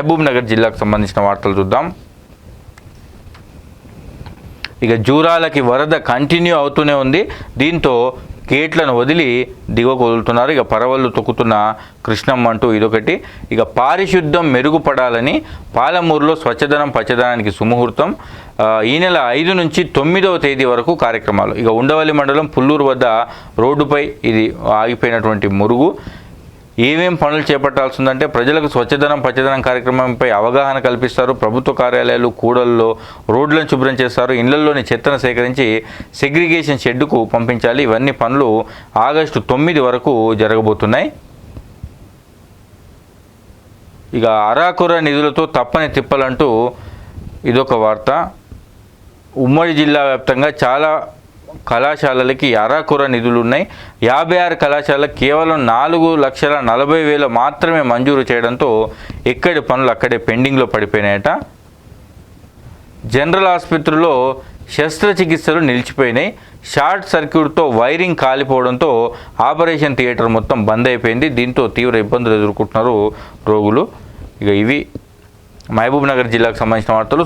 మహబూబ్ నగర్ జిల్లాకు సంబంధించిన వార్తలు చూద్దాం. ఇక జూరాలకి వరద కంటిన్యూ అవుతూనే ఉంది. దీంతో గేట్లను వదిలి దిగువకు వదులుతున్నారు. ఇక పరవళ్ళు తొక్కుతున్న కృష్ణమ్మ అంటూ ఇదొకటి. ఇక పారిశుద్ధ్యం మెరుగుపడాలని పాలమూరులో స్వచ్ఛదనం పచ్చదనానికి సుముహూర్తం. ఈ నెల 5 నుంచి 9వ తేదీ వరకు కార్యక్రమాలు. ఇక ఉండవల్లి మండలం పుల్లూరు వద్ద రోడ్డుపై ఇది ఆగిపోయినటువంటి మురుగు. ఏమేం పనులు చేపట్టాల్సి ఉందంటే ప్రజలకు స్వచ్ఛదనం పచ్చదనం కార్యక్రమంపై అవగాహన కల్పిస్తారు. ప్రభుత్వ కార్యాలయాలు కూడల్లో రోడ్లను శుభ్రం చేస్తారు. ఇళ్లలోని చెత్తను సేకరించి సెగ్రిగేషన్ షెడ్డుకు పంపించాలి. ఇవన్నీ పనులు ఆగస్టు 9 వరకు జరగబోతున్నాయి. ఇక అరాకొర నిధులతో తప్పని తిప్పలంటూ ఇదొక వార్త. ఉమ్మడి జిల్లా వ్యాప్తంగా చాలా కళాశాలలకి అరాకొర నిధులు ఉన్నాయి. 56 కళాశాలకు కేవలం 4,40,000 మాత్రమే మంజూరు చేయడంతో ఎక్కడి పనులు అక్కడే పెండింగ్లో పడిపోయినాయట. జనరల్ ఆసుపత్రిలో శస్త్రచికిత్సలు నిలిచిపోయినాయి. షార్ట్ సర్క్యూట్తో వైరింగ్ కాలిపోవడంతో ఆపరేషన్ థియేటర్ మొత్తం బంద్ అయిపోయింది. దీంతో తీవ్ర ఇబ్బందులు ఎదుర్కొంటున్నారు రోగులు. ఇక ఇవి మహబూబ్ నగర్ జిల్లాకు సంబంధించిన వార్తలు.